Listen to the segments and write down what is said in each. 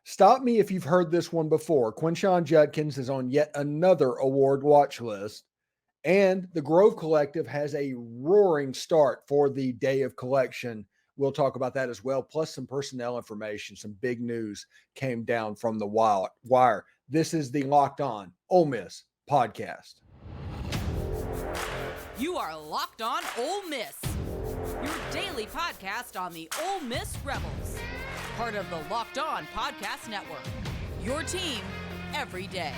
Stop me if you've heard this one before. Quinshon Judkins is on yet another award watch list. And the Grove Collective has a roaring start for the day of collection. We'll talk about that as well, plus some personnel information. Some big news came down from the wire. This is the Locked On Ole Miss podcast. You are Locked On Ole Miss, your daily podcast on the Ole Miss Rebels, part of the Locked On Podcast Network, your team every day.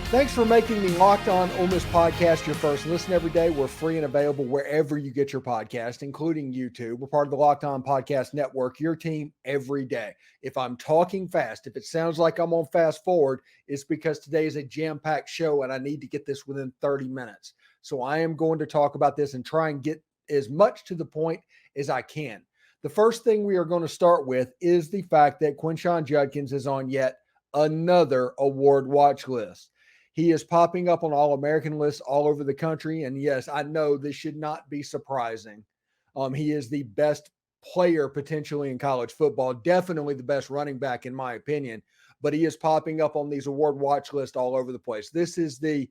Thanks for making the Locked On Ole Miss podcast your first listen every day. We're free and available wherever you get your podcast, including YouTube. We're part of the Locked On Podcast Network, your team every day. If I'm talking fast, if it sounds like I'm on fast forward, it's because today is a jam-packed show and I need to get this within 30 minutes. So I am going to talk about this and try and get as much to the point as I can. The first thing we are going to start with is the fact that Quinshon Judkins is on yet another award watch list. He is popping up on All-American lists all over the country. And yes, I know this should not be surprising. He is the best player potentially in college football, definitely the best running back in my opinion, but he is popping up on these award watch lists all over the place. This is the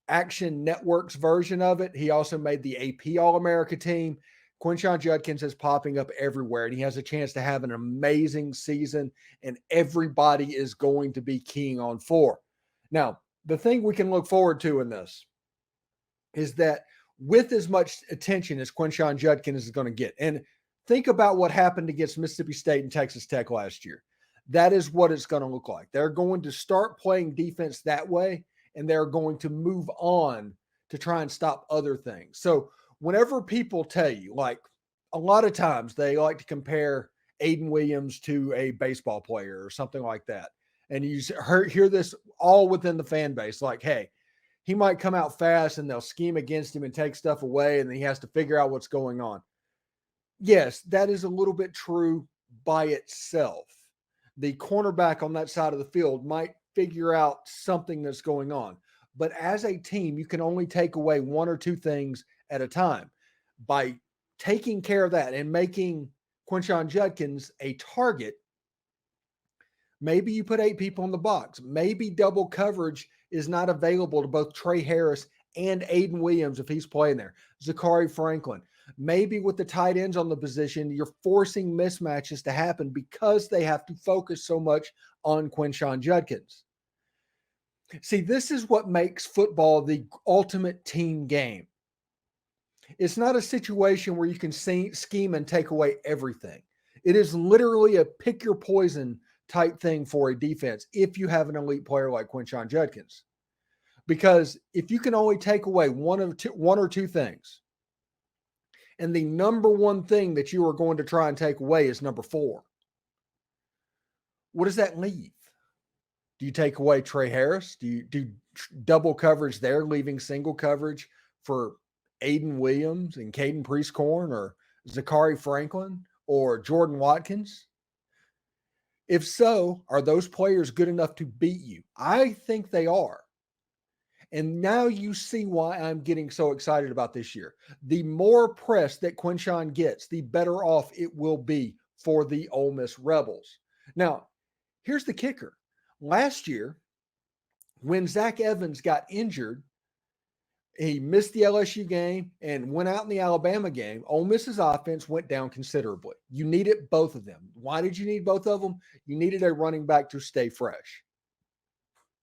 Action Network's version of it. He also made the AP All-America team. Quinshon Judkins is popping up everywhere, and he has a chance to have an amazing season, and everybody is going to be keying on for. Now, the thing we can look forward to in this is that with as much attention as Quinshon Judkins is going to get, and think about what happened against Mississippi State and Texas Tech last year. That is what it's going to look like. They're going to start playing defense that way, and they're going to move on to try and stop other things. So whenever people tell you, like a lot of times they like to compare Aiden Williams to a baseball player or something like that. And you hear this all within the fan base, like, hey, he might come out fast and they'll scheme against him and take stuff away, and then he has to figure out what's going on. Yes, that is a little bit true by itself. The cornerback on that side of the field might figure out something that's going on. But as a team, you can only take away one or two things at a time. By taking care of that and making Quinshon Judkins a target, maybe you put 8 people in the box. Maybe double coverage is not available to both Trey Harris and Aiden Williams if he's playing there. Khari Franklin. Maybe with the tight ends on the position, you're forcing mismatches to happen because they have to focus so much on Quinshon Judkins. See, this is what makes football the ultimate team game. It's not a situation where you can scheme and take away everything. It is literally a pick your poison type thing for a defense if you have an elite player like Quinshon Judkins. Because if you can only take away one or two things, and the number one thing that you are going to try and take away is number 4, what does that leave? Do you take away Trey Harris? Do you do double coverage there, leaving single coverage for Aiden Williams and Caden Priestcorn or Khari Franklin or Jordan Watkins? If so, are those players good enough to beat you? I think they are. And now you see why I'm getting so excited about this year. The more press that Quinshon gets, the better off it will be for the Ole Miss Rebels. Now, here's the kicker. Last year, when Zach Evans got injured, he missed the LSU game and went out in the Alabama game. Ole Miss's offense went down considerably. You needed both of them. Why did you need both of them? You needed a running back to stay fresh.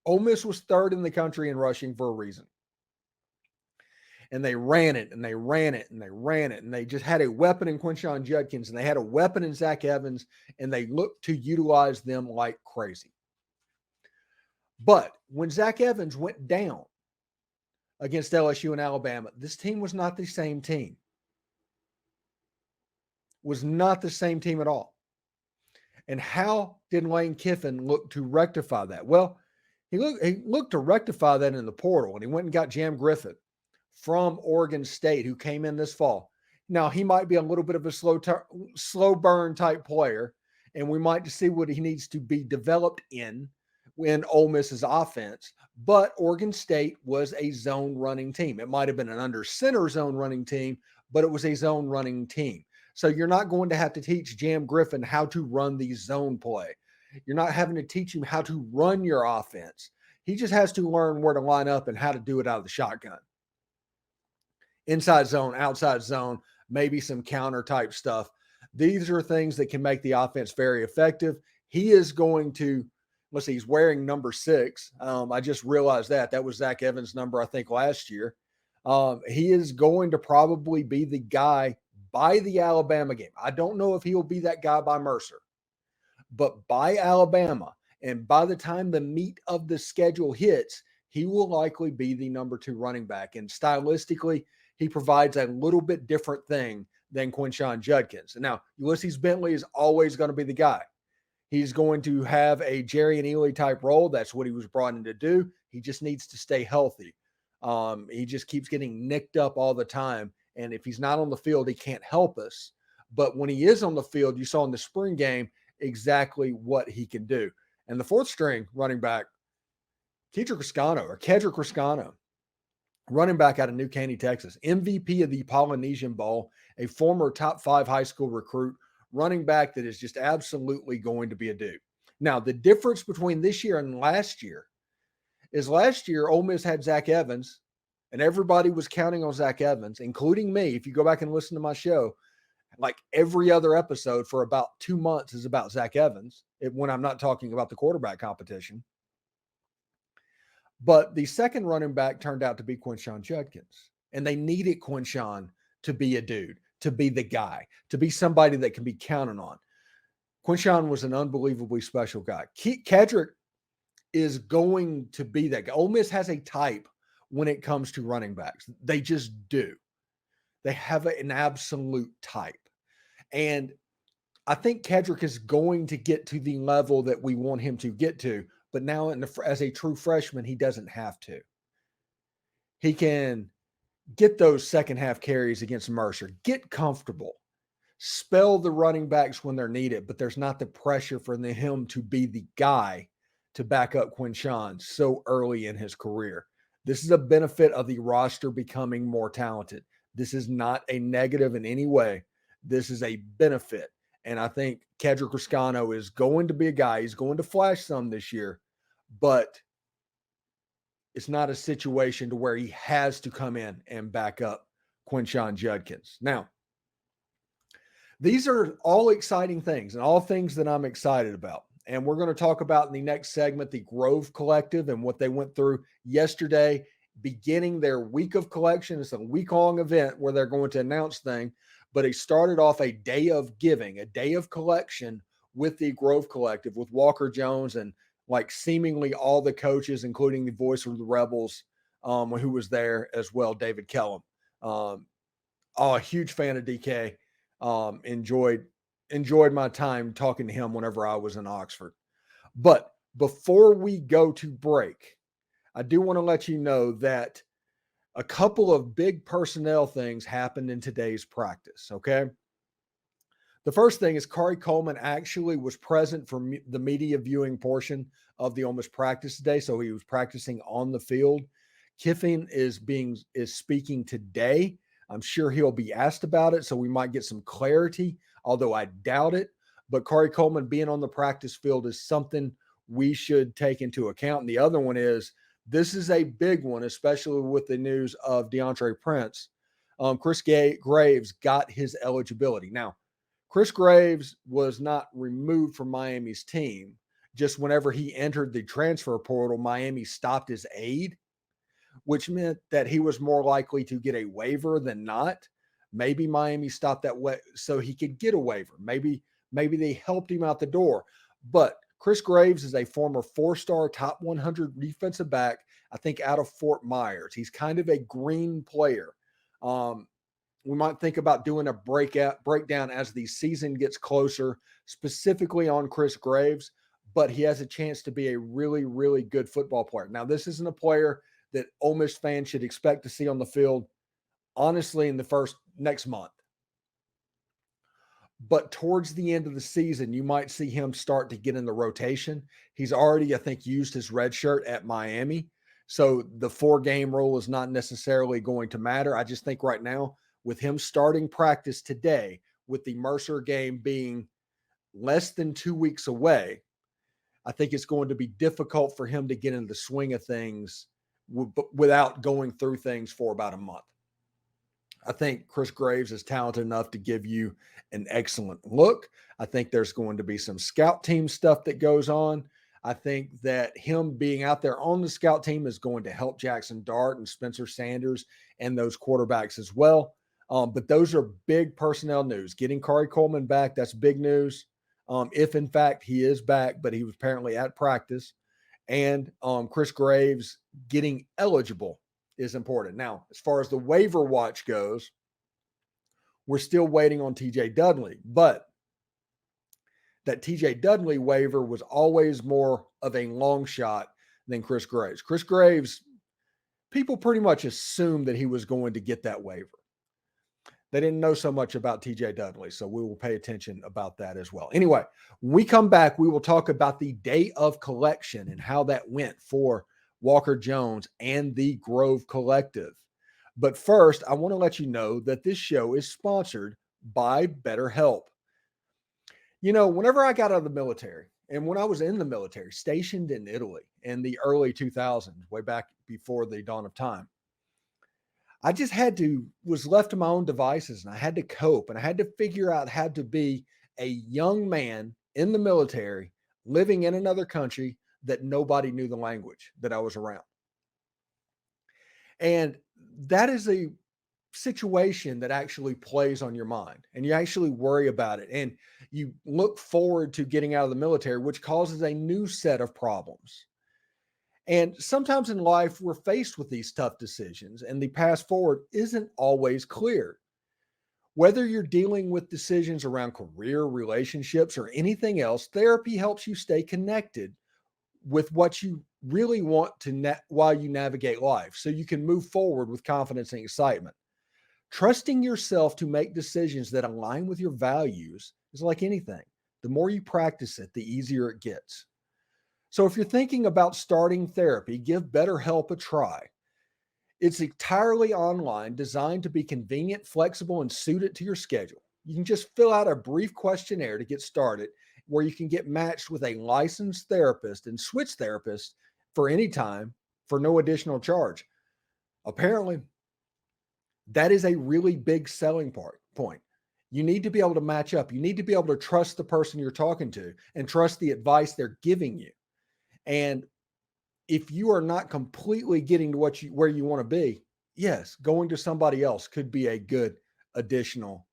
Ole Miss was 3rd in the country in rushing for a reason. And they ran it, and they ran it, and they ran it. And they just had a weapon in Quinshon Judkins, and they had a weapon in Zach Evans, and they looked to utilize them like crazy. But when Zach Evans went down against LSU and Alabama, this team was not the same team. Was not the same team at all. And how did Lane Kiffin look to rectify that? Well, he looked to rectify that in the portal, and he went and got Jam Griffin from Oregon State, who came in this fall. Now, he might be a little bit of a slow burn type player, and we might see what he needs to be developed in Ole Miss's offense. But Oregon State was a zone running team. It might have been an under center zone running team, but it was a zone running team. So you're not going to have to teach Jam Griffin how to run the zone play. You're not having to teach him how to run your offense. He just has to learn where to line up and how to do it out of the shotgun. Inside zone, outside zone, maybe some counter type stuff. These are things that can make the offense very effective. He is going to, let's see, he's wearing number 6. I just realized that was Zach Evans' number, I think, last year. He is going to probably be the guy by the Alabama game. I don't know if he'll be that guy by Mercer, but by Alabama, and by the time the meat of the schedule hits, he will likely be the number 2 running back. And stylistically, he provides a little bit different thing than Quinshon Judkins. Now, Ulysses Bentley is always going to be the guy. He's going to have a Jerry and Ely type role. That's what he was brought in to do. He just needs to stay healthy. He just keeps getting nicked up all the time. And if he's not on the field, he can't help us. But when he is on the field, you saw in the spring game exactly what he can do. And the 4th string running back, Kedrick Reescano, running back out of New Caney, Texas, MVP of the Polynesian Bowl, a former top 5 high school recruit, running back that is just absolutely going to be a dude. Now, the difference between this year and last year is last year, Ole Miss had Zach Evans, and everybody was counting on Zach Evans, including me. If you go back and listen to my show, like every other episode for about 2 months is about Zach Evans, when I'm not talking about the quarterback competition. But the second running back turned out to be Quinshon Judkins, and they needed Quinshon to be a dude, to be the guy, to be somebody that can be counted on. Quinshon was an unbelievably special guy. Kedrick is going to be that guy. Ole Miss has a type when it comes to running backs. They just do. They have an absolute type. And I think Kedrick is going to get to the level that we want him to get to. But now as a true freshman, he doesn't have to. He can get those second half carries against Mercer, get comfortable, spell the running backs when they're needed, but there's not the pressure for him to be the guy to back up Quinshon so early in his career. This is a benefit of the roster becoming more talented. This is not a negative in any way. This is a benefit. And I think Kedrick Reescano is going to be a guy. He's going to flash some this year, but it's not a situation to where he has to come in and back up Quinshon Judkins. Now, these are all exciting things and all things that I'm excited about. And we're going to talk about in the next segment, the Grove Collective and what they went through yesterday, beginning their week of collection. It's a week-long event where they're going to announce things, but it started off a day of giving, a day of collection with the Grove Collective, with Walker Jones and like seemingly all the coaches, including the voice of the Rebels, who was there as well, David Kellum. A huge fan of DK. Enjoyed my time talking to him whenever I was in Oxford. But before we go to break, I do want to let you know that a couple of big personnel things happened in today's practice, okay? The first thing is Khari Coleman actually was present for the media viewing portion of the Ole Miss practice today, so he was practicing on the field. Kiffin is speaking today. I'm sure he'll be asked about it, so we might get some clarity, although I doubt it. But Khari Coleman being on the practice field is something we should take into account. And the other one is, this is a big one, especially with the news of DeAndre Prince. Chris Graves got his eligibility. Now, Chris Graves was not removed from Miami's team. Just whenever he entered the transfer portal, Miami stopped his aid, which meant that he was more likely to get a waiver than not. Maybe Miami stopped that way so he could get a waiver. Maybe they helped him out the door. But Chris Graves is a former 4-star top 100 defensive back, I think out of Fort Myers. He's kind of a green player. We might think about doing a breakdown as the season gets closer, specifically on Chris Graves, but he has a chance to be a really, really good football player. Now, this isn't a player that Ole Miss fans should expect to see on the field, honestly, in the next month. But towards the end of the season, you might see him start to get in the rotation. He's already, I think, used his red shirt at Miami. So the 4-game rule is not necessarily going to matter. I just think right now, with him starting practice today, with the Mercer game being less than 2 weeks away, I think it's going to be difficult for him to get into the swing of things without going through things for about a month. I think Chris Graves is talented enough to give you an excellent look. I think there's going to be some scout team stuff that goes on. I think that him being out there on the scout team is going to help Jackson Dart and Spencer Sanders and those quarterbacks as well. But those are big personnel news. Getting Khari Coleman back, that's big news. If in fact he is back, but he was apparently at practice. And Chris Graves getting eligible is important. Now, as far as the waiver watch goes, we're still waiting on TJ Dudley, but that TJ Dudley waiver was always more of a long shot than Chris Graves. Chris Graves, people pretty much assumed that he was going to get that waiver. They didn't know so much about TJ Dudley, so we will pay attention about that as well. Anyway, when we come back, we will talk about the day of collection and how that went for Walker Jones and the Grove Collective. But first, I want to let you know that this show is sponsored by BetterHelp. You know, whenever I got out of the military, and when I was in the military, stationed in Italy in the early 2000s, way back before the dawn of time, I just was left to my own devices, and I had to cope, and I had to figure out how to be a young man in the military living in another country that nobody knew the language that I was around. And that is a situation that actually plays on your mind, and you actually worry about it, and you look forward to getting out of the military, which causes a new set of problems. And sometimes in life, we're faced with these tough decisions, and the path forward isn't always clear. Whether you're dealing with decisions around career, relationships, or anything else, therapy helps you stay connected with what you really want to while you navigate life, so you can move forward with confidence and excitement. Trusting yourself to make decisions that align with your values is like anything. The more you practice it, the easier it gets. So if you're thinking about starting therapy, give BetterHelp a try. It's entirely online, designed to be convenient, flexible, and suited to your schedule. You can just fill out a brief questionnaire to get started, where you can get matched with a licensed therapist and switch therapists for any time for no additional charge. Apparently, that is a really big selling point. You need to be able to match up. You need to be able to trust the person you're talking to and trust the advice they're giving you. And if you are not completely getting to where you want to be, yes, going to somebody else could be a good additional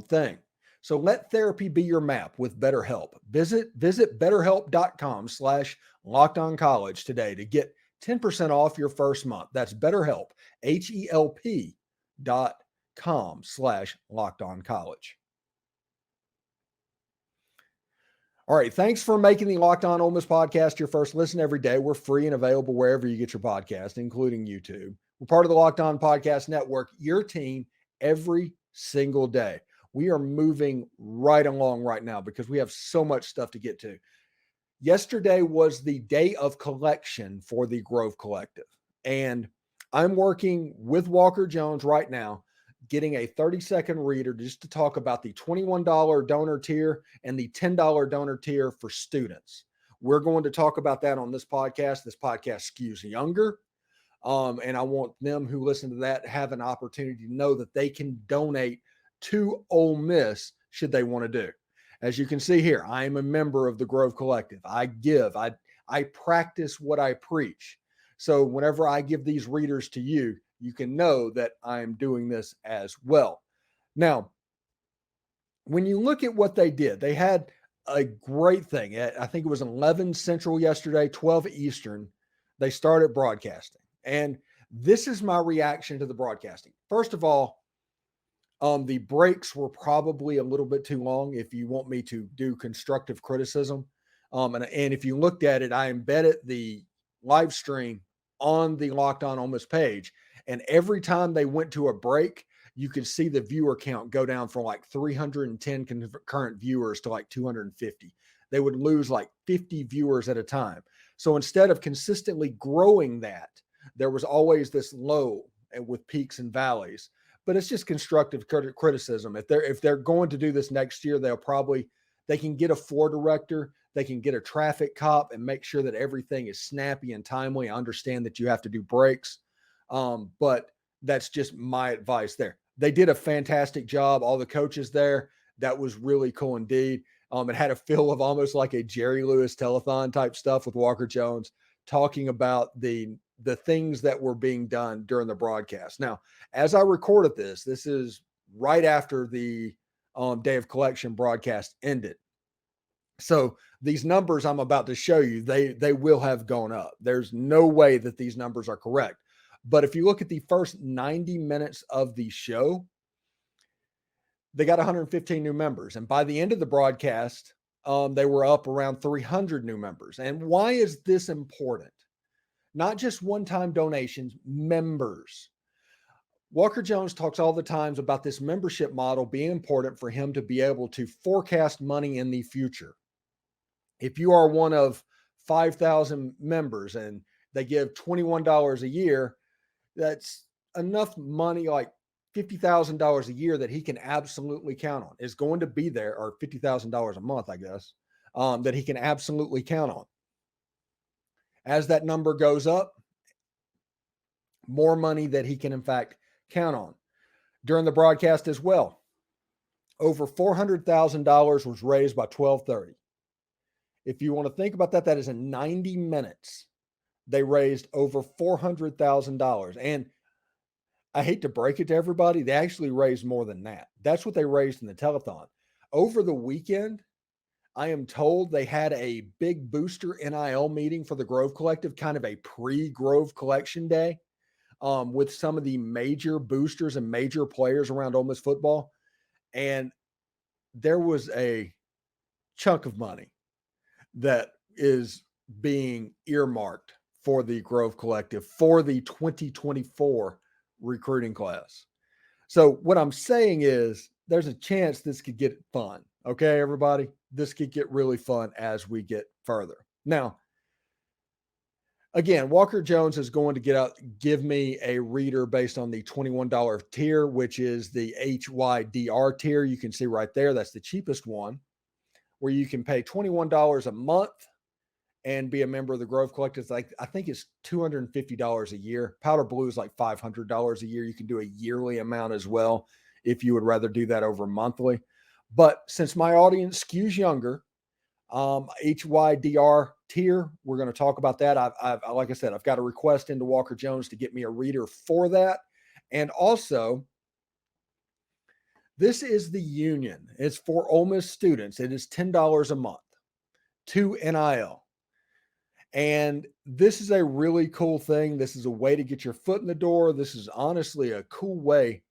thing. So let therapy be your map with BetterHelp. Visit BetterHelp.com/LockedOnCollege today to get 10% off your first month. That's BetterHelp, HELP.com/LockedOnCollege. All right. Thanks for making the Locked On Ole Miss podcast your first listen every day. We're free and available wherever you get your podcast, including YouTube. We're part of the Locked On Podcast Network, your team every single day. We are moving right along right now because we have so much stuff to get to. Yesterday was the day of collection for the Grove Collective, and I'm working with Walker Jones right now, getting a 30-second reader just to talk about the $21 donor tier and the $10 donor tier for students. We're going to talk about that on this podcast. This podcast skews younger, and I want them who listen to that have an opportunity to know that they can donate to Ole Miss should they want to do. As you can see here, I am a member of the Grove Collective. I give. I practice what I preach. So whenever I give these readers to you, you can know that I'm doing this as well. Now, when you look at what they did, they had a great thing. I think it was 11 Central yesterday, 12 Eastern. They started broadcasting. And this is my reaction to the broadcasting. First of all, the breaks were probably a little bit too long if you want me to do constructive criticism. And if you looked at it, I embedded the live stream on the Locked On Ole Miss page. And every time they went to a break, you could see the viewer count go down from like 310 concurrent viewers to like 250. They would lose like 50 viewers at a time. So instead of consistently growing that, there was always this low with peaks and valleys. but it's just constructive criticism. If they're going to do this next year, they can get a floor director, they can get a traffic cop and make sure that everything is snappy and timely. I understand that you have to do breaks, but that's just my advice there. They did a fantastic job. All the coaches there, that was really cool indeed. It had a feel of almost like a Jerry Lewis telethon type stuff with Walker Jones talking about the things that were being done during the broadcast. Now, as I recorded this is right after the day of collection broadcast ended. So these numbers I'm about to show you, they will have gone up. There's no way that these numbers are correct. But if you look at the first 90 minutes of the show, they got 115 new members. And by the end of the broadcast, they were up around 300 new members. And why is this important? Not just one-time donations, members. Walker Jones talks all the times about this membership model being important for him to be able to forecast money in the future. If you are one of 5,000 members and they give $21 a year, that's enough money, like $50,000 a year, that he can absolutely count on. Is going to be there, or $50,000 a month, I guess, that he can absolutely count on. As that number goes up, more money that he can, in fact, count on. During the broadcast as well, over $400,000 was raised by 12:30. If you want to think about that, that is in 90 minutes. They raised over $400,000. And I hate to break it to everybody, they actually raised more than that. That's what they raised in the telethon. Over the weekend, I am told they had a big booster NIL meeting for the Grove Collective, kind of a pre-Grove Collection Day, with some of the major boosters and major players around Ole Miss football. And there was a chunk of money that is being earmarked for the Grove Collective for the 2024 recruiting class. So what I'm saying is there's a chance this could get fun. Okay, everybody, this could get really fun as we get further. Now, again, Walker Jones is going to give me a reader based on the $21 tier, which is the HYDR tier. You can see right there, that's the cheapest one, where you can pay $21 a month and be a member of the Grove Collective. I think it's $250 a year. Powder Blue is like $500 a year. You can do a yearly amount as well if you would rather do that over monthly. But since my audience skews younger, HYDR tier, we're going to talk about that. I've like I said, I've got a request into Walker Jones to get me a reader for that. And also, this is the union. It's for Ole Miss students. It is $10 a month to NIL. And this is a really cool thing. This is a way to get your foot in the door. This is honestly a cool way.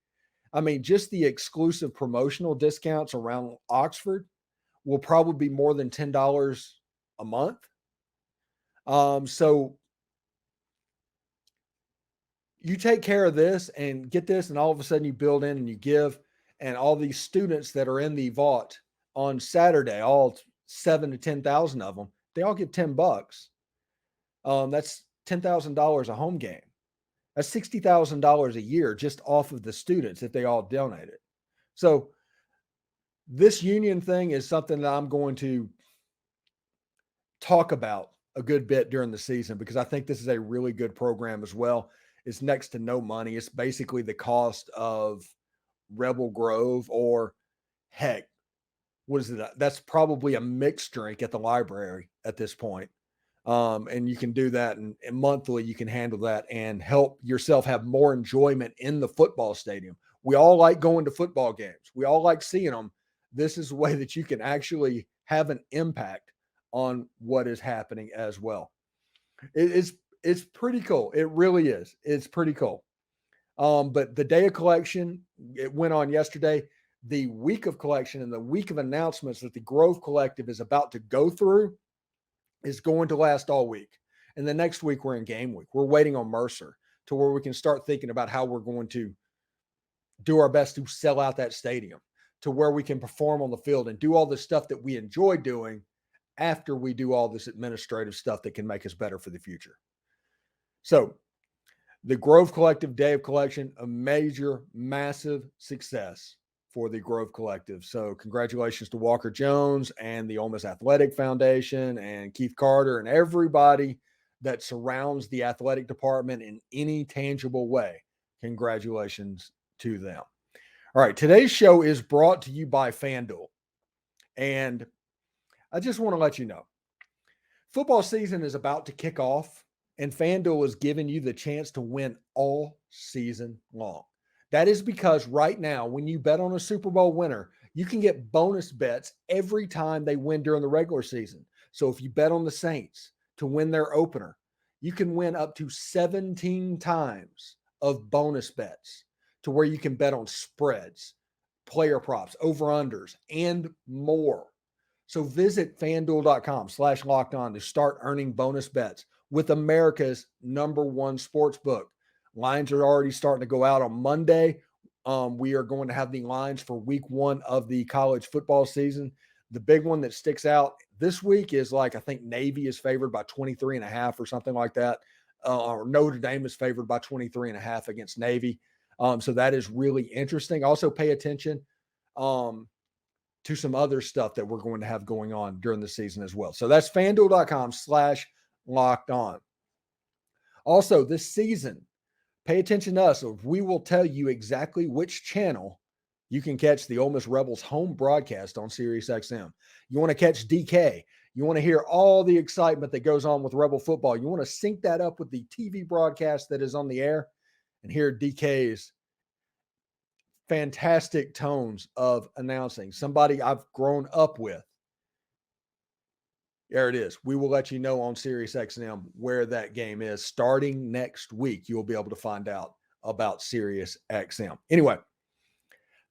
I mean, just the exclusive promotional discounts around Oxford will probably be more than $10 a month. So you take care of this and get this, and all of a sudden you build in and you give, and all these students that are in the vault on Saturday, all 7 to 10,000 of them, they all get $10. That's $10,000 a home game. That's $60,000 a year just off of the students if they all donate it. So this union thing is something that I'm going to talk about a good bit during the season, because I think this is a really good program as well. It's next to no money. It's basically the cost of Rebel Grove, or heck, what is it? That's probably a mixed drink at the library at this point. And you can do that, and monthly you can handle that and help yourself have more enjoyment in the football stadium. We all like going to football games. We all like seeing them. This is a way that you can actually have an impact on what is happening as well. It's pretty cool. It really is. It's pretty cool. But the day of collection, it went on yesterday. The week of collection and the week of announcements that the Grove Collective is about to go through is going to last all week. And the next week we're in game week. We're waiting on Mercer to where we can start thinking about how we're going to do our best to sell out that stadium, to where we can perform on the field and do all the stuff that we enjoy doing after we do all this administrative stuff that can make us better for the future. So The Grove Collective Day of Collection, a major, massive success for the Grove Collective. So congratulations to Walker Jones and the Ole Miss Athletic Foundation and Keith Carter and everybody that surrounds the athletic department in any tangible way. Congratulations to them. All right, today's show is brought to you by FanDuel. And I just want to let you know, football season is about to kick off, and FanDuel is giving you the chance to win all season long. That is because right now, when you bet on a Super Bowl winner, you can get bonus bets every time they win during the regular season. So if you bet on the Saints to win their opener, you can win up to 17 times of bonus bets to where you can bet on spreads, player props, over-unders, and more. So visit FanDuel.com/lockedon to start earning bonus bets with America's #1 sports book. Lines are already starting to go out on Monday. We are going to have the lines for week 1 of the college football season. The big one that sticks out this week is I think Navy is favored by 23.5 or something like that. Or Notre Dame is favored by 23.5 against Navy. So that is really interesting. Also pay attention to some other stuff that we're going to have going on during the season as well. So that's FanDuel.com/lockedon. Also, this season, pay attention to us. We will tell you exactly which channel you can catch the Ole Miss Rebels home broadcast on SiriusXM. You want to catch DK. You want to hear all the excitement that goes on with Rebel football. You want to sync that up with the TV broadcast that is on the air and hear DK's fantastic tones of announcing, somebody I've grown up with. There it is. We will let you know on SiriusXM where that game is. Starting next week, you'll be able to find out about SiriusXM. Anyway,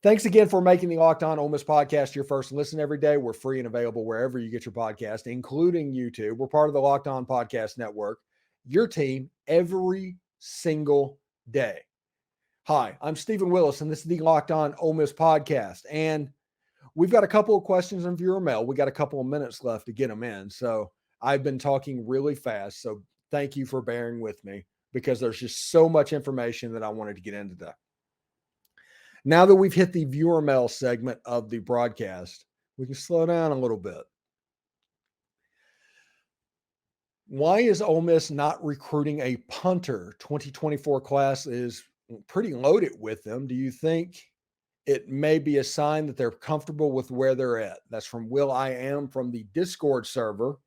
thanks again for making the Locked On Ole Miss podcast your first listen every day. We're free and available wherever you get your podcast, including YouTube. We're part of the Locked On Podcast Network, your team every single day. Hi, I'm Stephen Willis, and this is the Locked On Ole Miss podcast. And we've got a couple of questions in viewer mail. We got a couple of minutes left to get them in. So I've been talking really fast. So thank you for bearing with me because there's just so much information that I wanted to get into today. Now that we've hit the viewer mail segment of the broadcast, we can slow down a little bit. Why is Ole Miss not recruiting a punter? 2024 class is pretty loaded with them. Do you think it may be a sign that they're comfortable with where they're at? That's from Will I Am from the Discord server.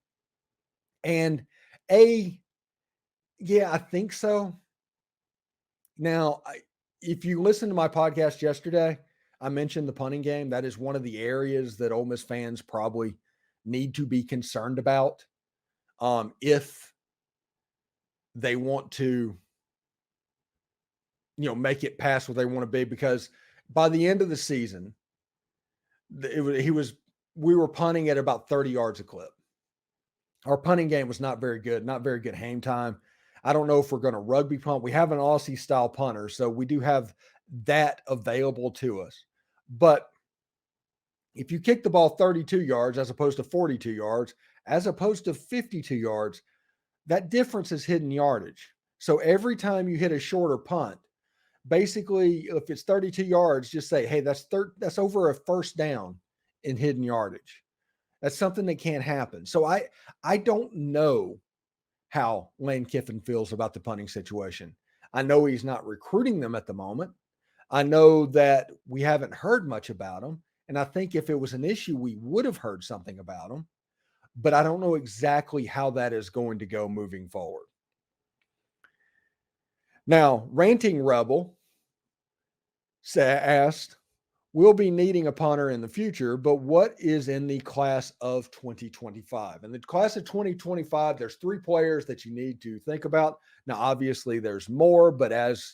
And yeah, I think so. Now, if you listen to my podcast yesterday, I mentioned the punting game. That is one of the areas that Ole Miss fans probably need to be concerned about if they want to, make it past what they want to be, because by the end of the season, we were punting at about 30 yards a clip. Our punting game was not very good hang time. I don't know if we're going to rugby punt. We have an Aussie style punter, so we do have that available to us. But if you kick the ball 32 yards as opposed to 42 yards, as opposed to 52 yards, that difference is hidden yardage. So every time you hit a shorter punt, basically, if it's 32 yards, just say, hey, that's over a first down in hidden yardage. That's something that can't happen. So I don't know how Lane Kiffin feels about the punting situation. I know he's not recruiting them at the moment. I know that we haven't heard much about him. And I think if it was an issue, we would have heard something about him. But I don't know exactly how that is going to go moving forward. Now, Ranting Rebel asked, we'll be needing a punter in the future, but what is in the class of 2025? In the class of 2025, there's 3 players that you need to think about. Now, obviously, there's more, but as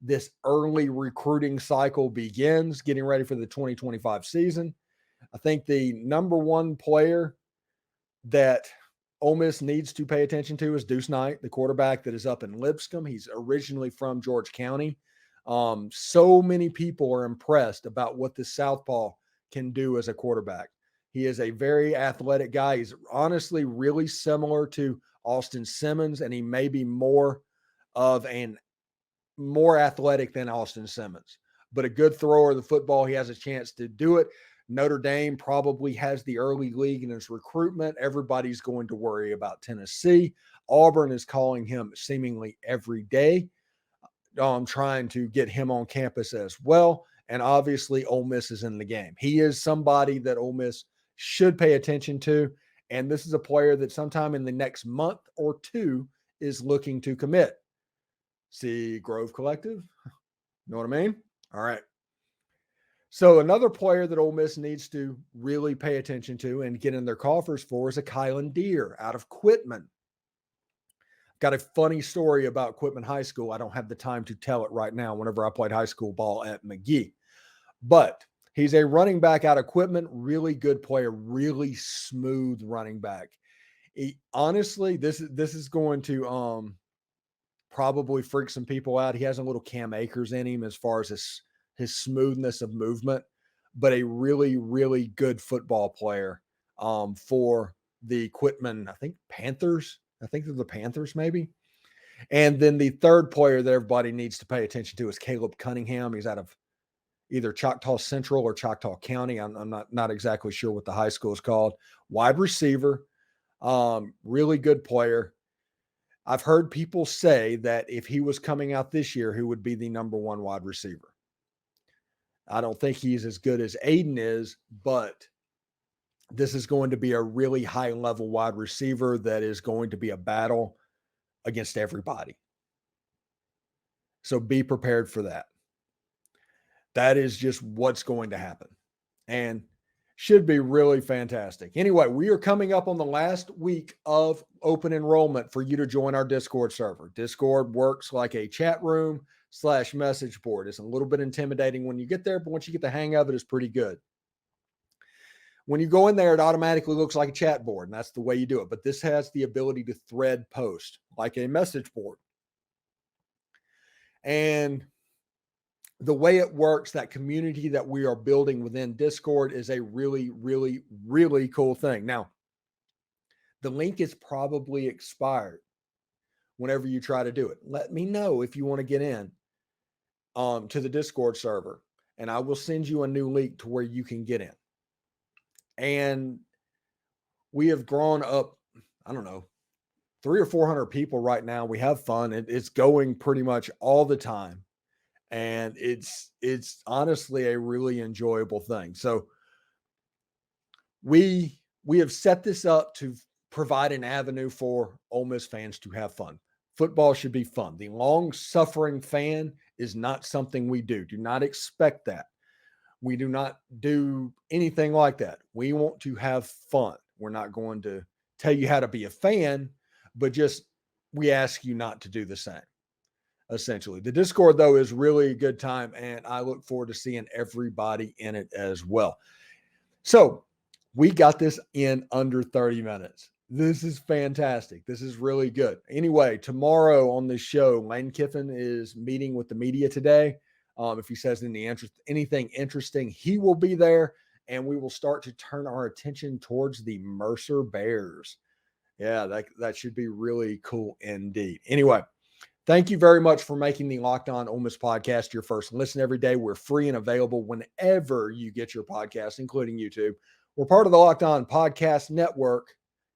this early recruiting cycle begins, getting ready for the 2025 season, I think the number 1 player that Ole Miss needs to pay attention to is Deuce Knight, the quarterback that is up in Lipscomb. He's originally from George County. So many people are impressed about what the Southpaw can do as a quarterback. He is a very athletic guy. He's honestly really similar to Austin Simmons, and he may be more of an more athletic than Austin Simmons, but a good thrower of the football. He has a chance to do it. Notre Dame probably has the early league in his recruitment. Everybody's going to worry about Tennessee. Auburn is calling him seemingly every day. Trying to get him on campus as well. And obviously, Ole Miss is in the game. He is somebody that Ole Miss should pay attention to. And this is a player that sometime in the next month or two is looking to commit. See Grove Collective? Know what I mean? All right. So another player that Ole Miss needs to really pay attention to and get in their coffers for is Akylin Deer out of Quitman. Got a funny story about Quitman High School. I don't have the time to tell it right now whenever I played high school ball at McGee. But he's a running back out of Quitman, really good player, really smooth running back. Honestly, this is going to probably freak some people out. He has a little Cam Akers in him as far as his smoothness of movement, but a really, really good football player for the Quitman, I think Panthers. I think they're the Panthers, maybe. And then the third player that everybody needs to pay attention to is Caleb Cunningham. He's out of either Choctaw Central or Choctaw County. I'm not exactly sure what the high school is called. Wide receiver, really good player. I've heard people say that if he was coming out this year, he would be the number one wide receiver. I don't think he's as good as Aiden is, but this is going to be a really high-level wide receiver that is going to be a battle against everybody. So be prepared for that. That is just what's going to happen and should be really fantastic. Anyway, we are coming up on the last week of open enrollment for you to join our Discord server. Discord works like a chat room / message board. It's a little bit intimidating when you get there, but once you get the hang of it, it's pretty good. When you go in there, it automatically looks like a chat board, and that's the way you do it. But this has the ability to thread post like a message board. And the way it works, that community that we are building within Discord is a really, really, really cool thing. Now, the link is probably expired whenever you try to do it. Let me know if you want to get in to the Discord server, and I will send you a new link to where you can get in. And we have grown up, I don't know, 300 or 400 people right now. We have fun. It's going pretty much all the time. And it's honestly a really enjoyable thing. So we have set this up to provide an avenue for Ole Miss fans to have fun. Football should be fun. The long-suffering fan is not something we do. Do not expect that. We do not do anything like that. We want to have fun. We're not going to tell you how to be a fan, but just we ask you not to do the same, essentially. The Discord, though, is really a good time, and I look forward to seeing everybody in it as well. So we got this in under 30 minutes. This is fantastic. This is really good. Anyway, tomorrow on this show, Lane Kiffin is meeting with the media today. If he says anything interesting, he will be there, and we will start to turn our attention towards the Mercer Bears. Yeah, that should be really cool indeed. Anyway, thank you very much for making the Locked On Ole Miss podcast your first listen every day. We're free and available whenever you get your podcast, including YouTube. We're part of the Locked On Podcast Network,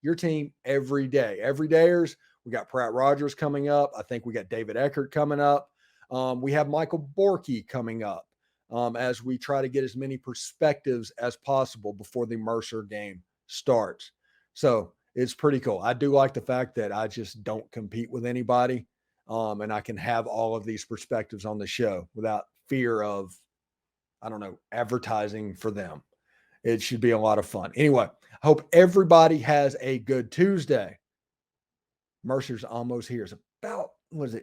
your team every day. Everydayers, we got Pratt Rogers coming up. I think we got David Eckert coming up. We have Michael Borky coming up as we try to get as many perspectives as possible before the Mercer game starts. So it's pretty cool. I do like the fact that I just don't compete with anybody, and I can have all of these perspectives on the show without fear of, I don't know, advertising for them. It should be a lot of fun. Anyway, I hope everybody has a good Tuesday. Mercer's almost here. It's about,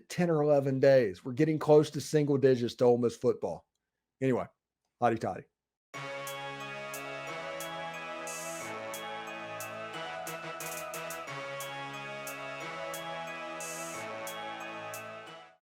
10 or 11 days. We're getting close to single digits to Ole Miss football. Anyway, hotty toddy.